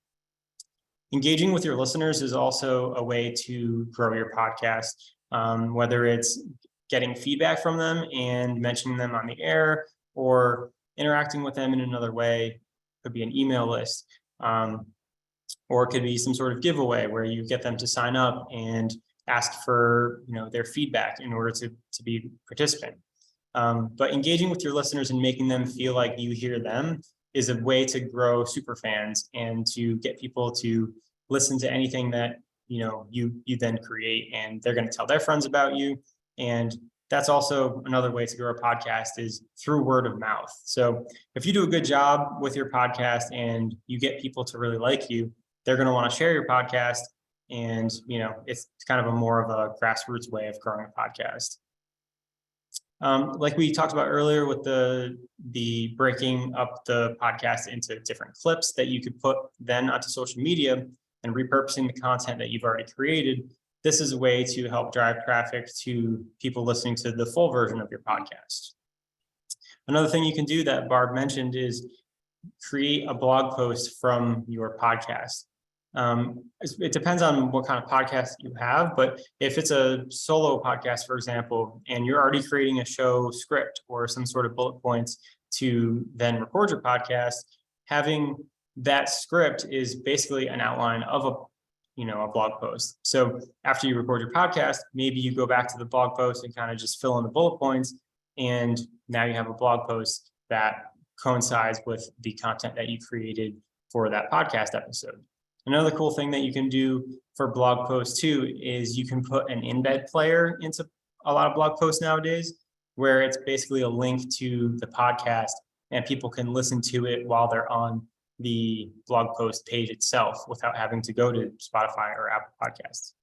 Engaging with your listeners is also a way to grow your podcast, whether it's getting feedback from them and mentioning them on the air, or interacting with them in another way. Could be an email list. Or it could be some sort of giveaway where you get them to sign up and ask for their feedback in order to be a participant. But engaging with your listeners and making them feel like you hear them is a way to grow super fans and to get people to listen to anything that you then create, and they're going to tell their friends about you. And that's also another way to grow a podcast, is through word of mouth. So if you do a good job with your podcast and you get people to really like you, they're going to want to share your podcast. And, it's kind of a more of a grassroots way of growing a podcast. Like we talked about earlier with the breaking up the podcast into different clips that you could put then onto social media and repurposing the content that you've already created. This is a way to help drive traffic to people listening to the full version of your podcast. Another thing you can do that Barb mentioned is create a blog post from your podcast. It depends on what kind of podcast you have, but if it's a solo podcast, for example, and you're already creating a show script or some sort of bullet points to then record your podcast, having that script is basically an outline of a blog post. So after you record your podcast, maybe you go back to the blog post and kind of just fill in the bullet points, and now you have a blog post that coincides with the content that you created for that podcast episode. Another cool thing that you can do for blog posts too is you can put an embed player into a lot of blog posts nowadays, where it's basically a link to the podcast and people can listen to it while they're on the blog post page itself without having to go to Spotify or Apple Podcasts.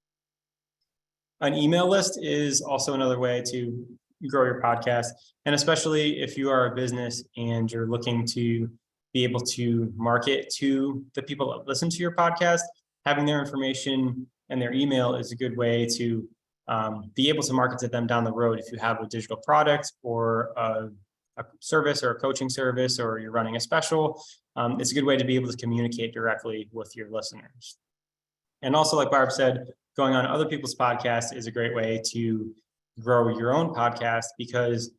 An email list is also another way to grow your podcast. And especially if you are a business and you're looking to be able to market to the people that listen to your podcast, having their information and their email is a good way to be able to market to them down the road. If you have a digital product or a service or a coaching service, or you're running a special, it's a good way to be able to communicate directly with your listeners. And also, like Barb said, going on other people's podcasts is a great way to grow your own podcast, because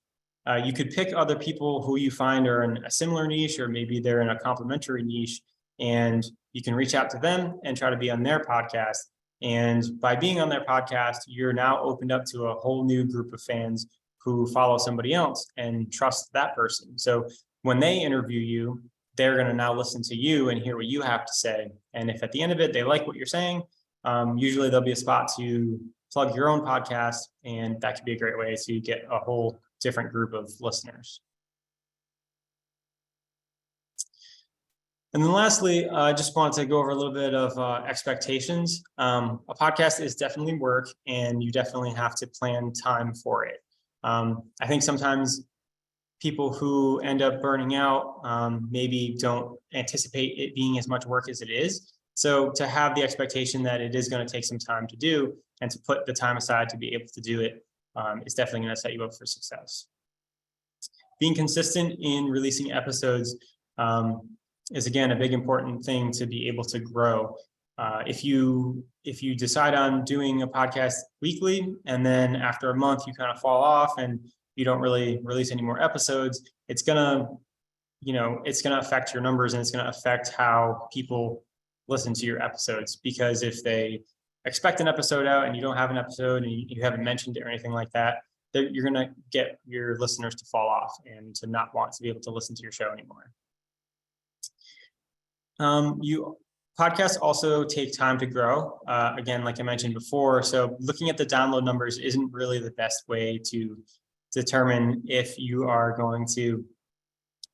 you could pick other people who you find are in a similar niche, or maybe they're in a complementary niche, and you can reach out to them and try to be on their podcast. And by being on their podcast, you're now opened up to a whole new group of fans who follow somebody else and trust that person. So when they interview you, they're going to now listen to you and hear what you have to say. And if at the end of it, they like what you're saying, Usually there'll be a spot to plug your own podcast, and that could be a great way to get a whole different group of listeners. And then lastly, I just wanted to go over a little bit of expectations. A podcast is definitely work, and you definitely have to plan time for it. I think sometimes people who end up burning out maybe don't anticipate it being as much work as it is. So to have the expectation that it is going to take some time to do and to put the time aside to be able to do it is definitely going to set you up for success. Being consistent in releasing episodes is, again, a big important thing to be able to grow. If you decide on doing a podcast weekly and then after a month you kind of fall off and you don't really release any more episodes, it's gonna affect your numbers, and it's gonna affect how people listen to your episodes. Because if they expect an episode out and you don't have an episode and you haven't mentioned it or anything like that, you're gonna get your listeners to fall off and to not want to be able to listen to your show anymore. Podcasts also take time to grow. Again, like I mentioned before, so looking at the download numbers isn't really the best way to determine if you are going to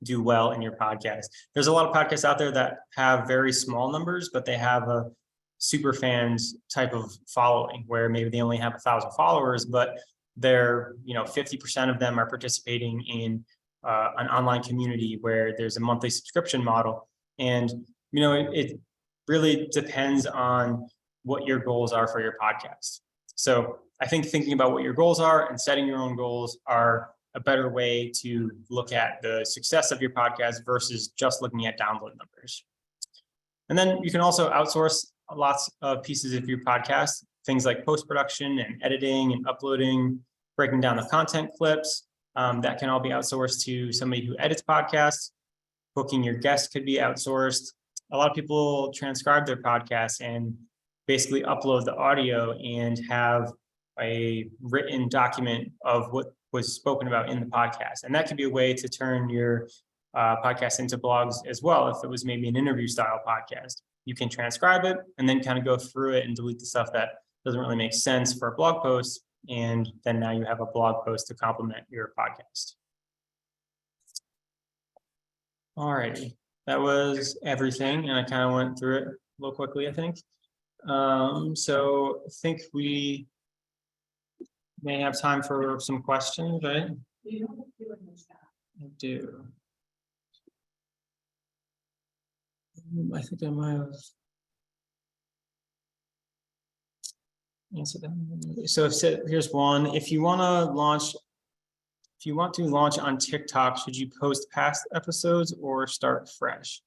do well in your podcast. There's a lot of podcasts out there that have very small numbers, but they have a super fans type of following where maybe they only have 1,000 followers, but they're, 50% of them are participating in an online community where there's a monthly subscription model. And, it really depends on what your goals are for your podcast. So I think thinking about what your goals are and setting your own goals are a better way to look at the success of your podcast versus just looking at download numbers. And then you can also outsource lots of pieces of your podcast, things like post-production and editing and uploading, breaking down the content clips. That can all be outsourced to somebody who edits podcasts. Booking your guests could be outsourced. A lot of people transcribe their podcasts and basically upload the audio and have a written document of what was spoken about in the podcast. And that could be a way to turn your podcast into blogs as well. If it was maybe an interview style podcast, you can transcribe it and then kind of go through it and delete the stuff that doesn't really make sense for a blog post. And then now you have a blog post to complement your podcast. All righty. That was everything, and I kind of went through it a little quickly, I think. So I think we may have time for some questions, right? You don't do it in the chat. I do. I think I might have answered them. So here's one. If you want to launch on TikTok, should you post past episodes or start fresh?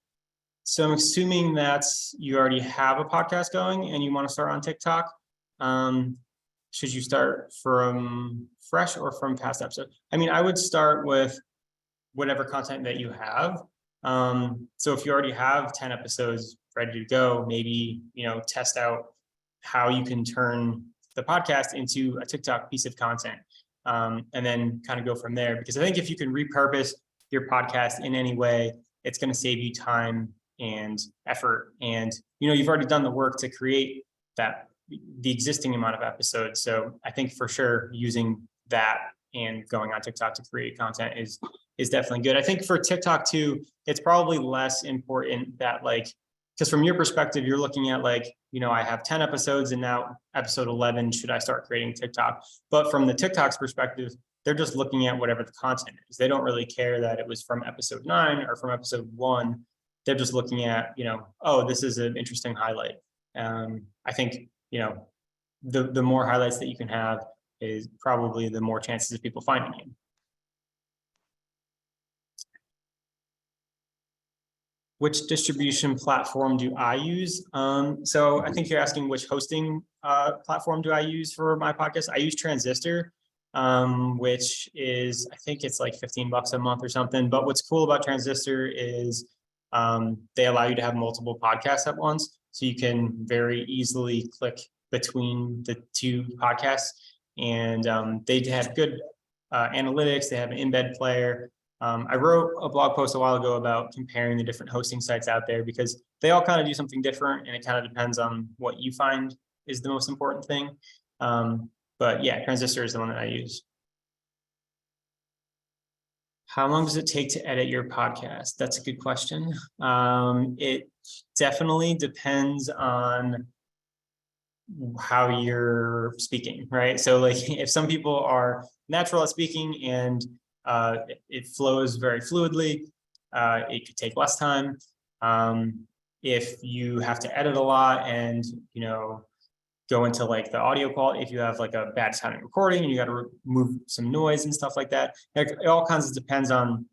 So I'm assuming that you already have a podcast going and you want to start on TikTok. Should you start from fresh or from past episodes? I mean, I would start with whatever content that you have. So if you already have 10 episodes ready to go, maybe, test out how you can turn the podcast into a TikTok piece of content. And then kind of go from there. Because I think if you can repurpose your podcast in any way, it's going to save you time and effort. And, you've already done the work to create the existing amount of episodes. So I think for sure using that and going on TikTok to create content is definitely good. I think for TikTok too, it's probably less important that because from your perspective, you're looking at I have 10 episodes and now episode 11, should I start creating TikTok? But from the TikTok's perspective, they're just looking at whatever the content is. They don't really care that it was from episode 9 or from episode 1. They're just looking at, oh, this is an interesting highlight. I think, the more highlights that you can have is probably the more chances of people finding you. Which distribution platform do I use? So I think you're asking which hosting platform do I use for my podcast? I use Transistor, which is, I think it's like $15 a month or something. But what's cool about Transistor is they allow you to have multiple podcasts at once. So you can very easily click between the two podcasts. And they have good analytics. They have an embed player. I wrote a blog post a while ago about comparing the different hosting sites out there because they all kind of do something different, and it kind of depends on what you find is the most important thing. But yeah, Transistor is the one that I use. How long does it take to edit your podcast? That's a good question. It definitely depends on how you're speaking, right? So like if some people are natural at speaking and it flows very fluidly, it could take less time. If you have to edit a lot and, you know, go into like the audio quality, if you have like a bad sounding recording and you got to remove some noise and stuff like that, it all kinds of depends on,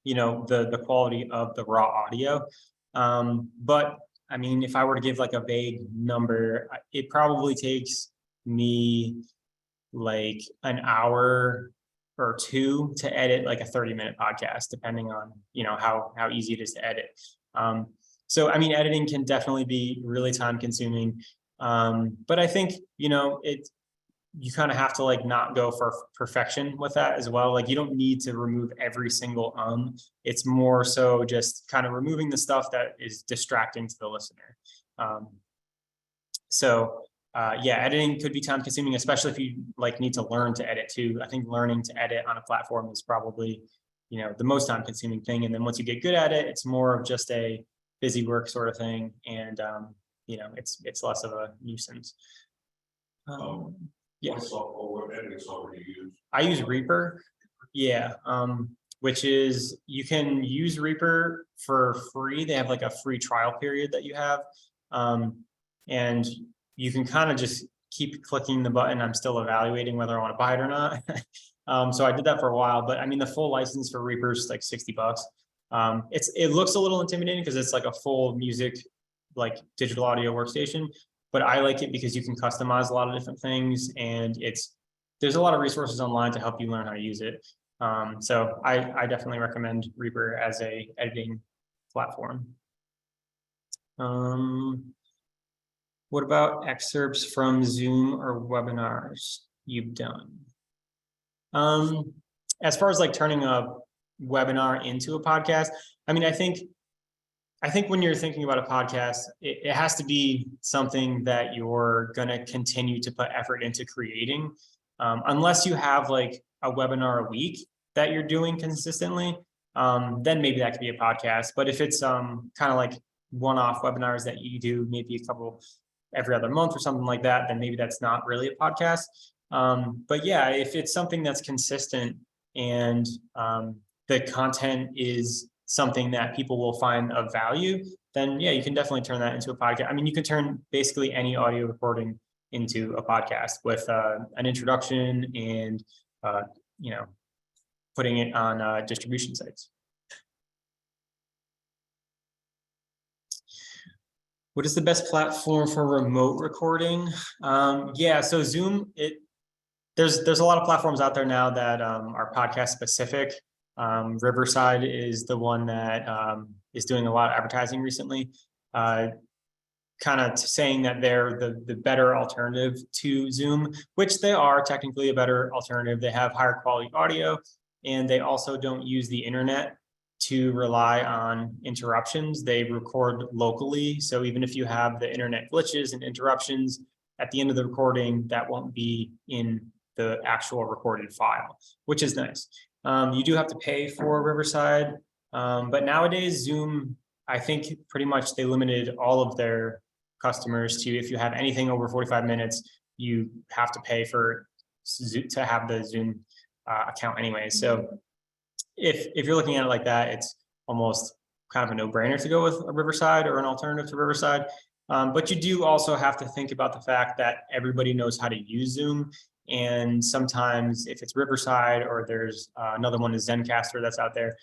you know, the quality of the raw audio. But I mean, if I were to give like a vague number, it probably takes me like an hour or two to edit like a 30-minute podcast, depending on, you know, how easy it is to edit. So, I mean, editing can definitely be really time consuming. But I think, you know, you kind of have to like not go for perfection with that as well. Like you don't need to remove every single it's more so just kind of removing the stuff that is distracting to the listener. Yeah, editing could be time consuming, especially if you like need to learn to edit too. I think learning to edit on a platform is probably, you know, the most time consuming thing. And then once you get good at it, it's more of just a busy work sort of thing. And, you know, it's less of a nuisance. Yeah. What editing software do you use? I use Reaper. Yeah. Which is, you can use Reaper for free. They have like a free trial period that you have. And you can kind of just keep clicking the button. I'm still evaluating whether I want to buy it or not. So I did that for a while, but I mean, the full license for Reaper is like $60. It looks a little intimidating because it's like a full music, like digital audio workstation, but I like it because you can customize a lot of different things, and there's a lot of resources online to help you learn how to use it. So I definitely recommend Reaper as a editing platform. What about excerpts from Zoom or webinars you've done? As far as like turning a webinar into a podcast, I mean, I think when you're thinking about a podcast, it has to be something that you're going to continue to put effort into creating. Unless you have like a webinar a week that you're doing consistently, then maybe that could be a podcast. But if it's kind of like one-off webinars that you do, maybe a couple every other month or something like that, then maybe that's not really a podcast. But yeah, if it's something that's consistent and the content is something that people will find of value, then yeah, you can definitely turn that into a podcast. I mean, you can turn basically any audio recording into a podcast with an introduction and, you know, putting it on distribution sites. What is the best platform for remote recording? Yeah, so Zoom, there's a lot of platforms out there now that are podcast specific. Riverside is the one that is doing a lot of advertising recently, kind of saying that they're the better alternative to Zoom, which they are technically a better alternative. They have higher quality audio, and they also don't use the internet to rely on interruptions. They record locally. So even if you have the internet glitches and interruptions at the end of the recording, that won't be in the actual recorded file, which is nice. You do have to pay for Riverside, but nowadays Zoom, I think pretty much they limited all of their customers to, if you have anything over 45 minutes, you have to pay to have the Zoom account anyway. So if you're looking at it like that, it's almost kind of a no-brainer to go with a Riverside or an alternative to Riverside. But you do also have to think about the fact that everybody knows how to use Zoom. And sometimes if it's Riverside or there's another one is Zencaster that's out there,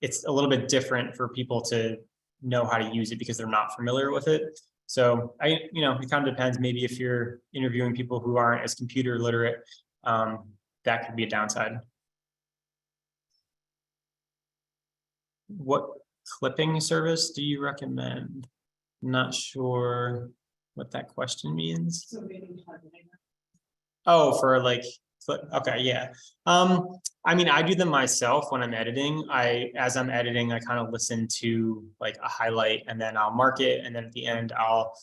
it's a little bit different for people to know how to use it because they're not familiar with it. So it kind of depends. Maybe if you're interviewing people who aren't as computer literate, that could be a downside. What clipping service do you recommend? Not sure what that question means. Oh, for like, okay, yeah. I mean, I do them myself when I'm editing. As I'm editing, I kind of listen to like a highlight and then I'll mark it. And then at the end, I'll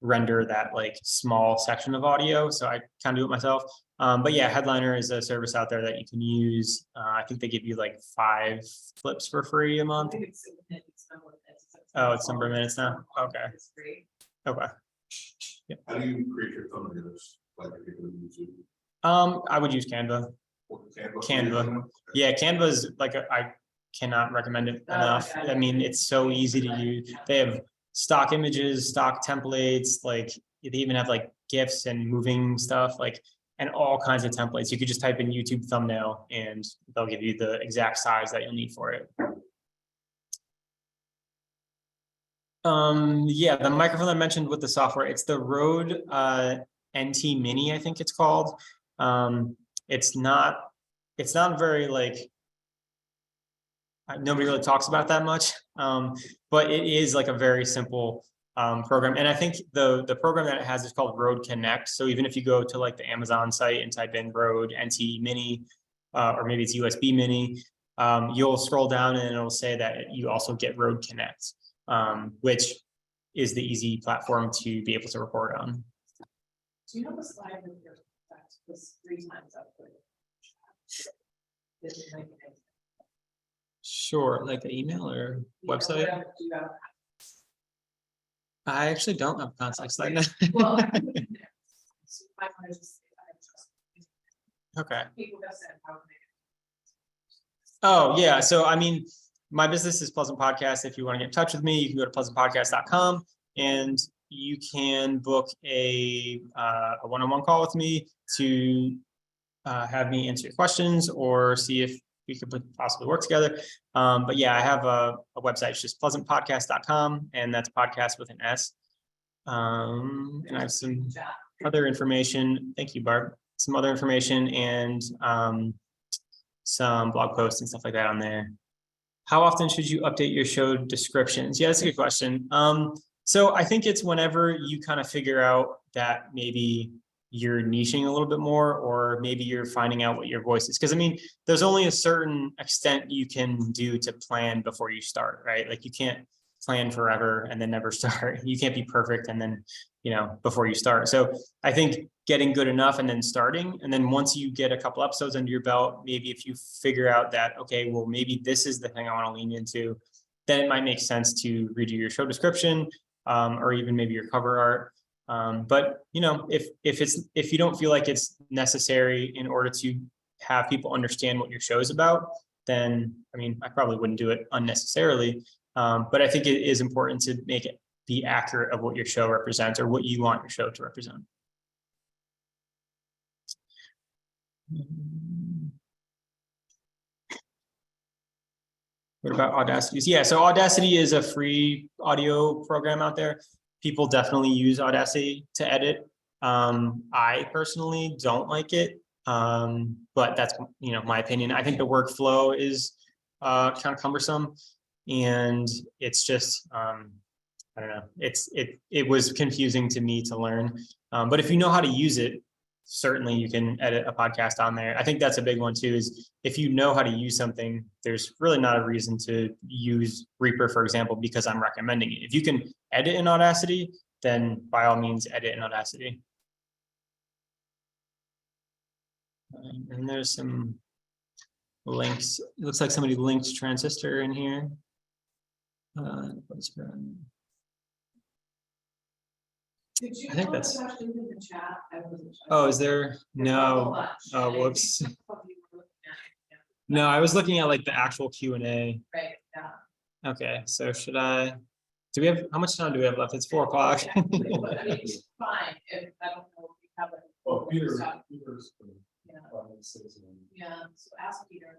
render that like small section of audio. So I kind of do it myself. But yeah, Headliner is a service out there that you can use. I think they give you like 5 clips for free a month. Oh, it's number of minutes now. Okay. Okay. How do you create your thumbnails? Like if you're gonna use it? I would use Canva. Or Canva. Yeah, Canva is like I cannot recommend it enough. I mean, it's so easy to use. They have stock images, stock templates, like they even have like GIFs and moving stuff, like, and all kinds of templates. You could just type in YouTube thumbnail and they'll give you the exact size that you'll need for it. Yeah, the microphone I mentioned with the software, it's the Rode NT Mini, I think it's called. It's not very like, nobody really talks about it that much, but it is like a very simple program. And I think the program that it has is called Rode Connect. So even if you go to like the Amazon site and type in Rode NT Mini, or maybe it's USB Mini, you'll scroll down and it'll say that you also get Rode Connect, which is the easy platform to be able to record on. Do you have a slide with your, that was 3 times up? Sure, like the email or website. I actually don't have contact slide now. Well, Okay. people have said how they. Oh, yeah. So, I mean, my business is Pleasant Podcast. If you want to get in touch with me, you can go to pleasantpodcast.com and you can book a one-on-one call with me to have me answer your questions or see if we could possibly work together. But yeah, I have a website. It's just pleasantpodcast.com, and that's podcast with an S. And I have some other information. Thank you, Barb. Some other information and some blog posts and stuff like that on there. How often should you update your show descriptions? Yeah, that's a good question. So I think it's whenever you kind of figure out that maybe you're niching a little bit more, or maybe you're finding out what your voice is. Because I mean, there's only a certain extent you can do to plan before you start, right? Like you can't plan forever and then never start. You can't be perfect and then, before you start. So I think getting good enough and then starting, and then once you get a couple episodes under your belt, maybe if you figure out that, okay, well, maybe this is the thing I want to lean into, then it might make sense to redo your show description, or even maybe your cover art. But if you don't feel like it's necessary in order to have people understand what your show is about, then I mean, I probably wouldn't do it unnecessarily. But I think it is important to make it be accurate of what your show represents or what you want your show to represent. What about Audacity? Yeah, so Audacity is a free audio program out there. People definitely use Audacity to edit. I personally don't like it, but that's my opinion. I think the workflow is kind of cumbersome, and it's just I don't know. It was confusing to me to learn, but if you know how to use it, certainly you can edit a podcast on there. I think that's a big one too, is if you know how to use something, there's really not a reason to use Reaper, for example, because I'm recommending it. If you can edit in Audacity, then by all means edit in Audacity. And there's some links. It looks like somebody linked Transistor in here. I think that's. Oh, is there? No. Oh, whoops. No, I was looking at like the actual Q&A. Right, yeah. Okay, so should I? Do we have? How much time do we have left? It's 4 o'clock. Fine, if I don't know if we have it. Oh, Peter's. Yeah, so ask Peter.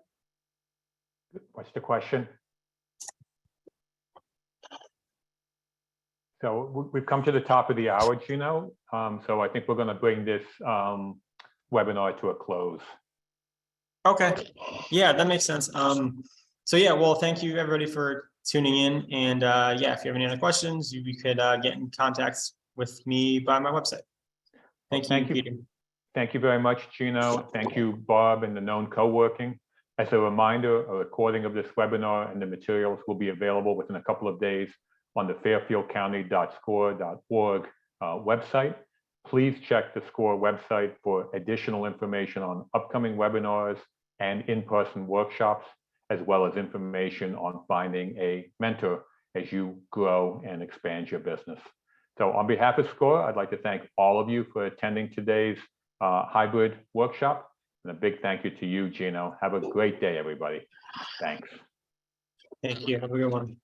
What's the question? So we've come to the top of the hour, Gino. So I think we're going to bring this webinar to a close. Okay, yeah, that makes sense. So yeah, well, thank you everybody for tuning in. And yeah, if you have any other questions, you could get in contact with me by my website. Thank you, Peter. Thank you very much, Gino. Thank you, Bob, and the Known Co-working. As a reminder, a recording of this webinar and the materials will be available within a couple of days on the fairfieldcounty.score.org website. Please check the SCORE website for additional information on upcoming webinars and in-person workshops, as well as information on finding a mentor as you grow and expand your business. So on behalf of SCORE, I'd like to thank all of you for attending today's hybrid workshop. And a big thank you to you, Gino. Have a great day, everybody. Thanks. Thank you. Have a good one.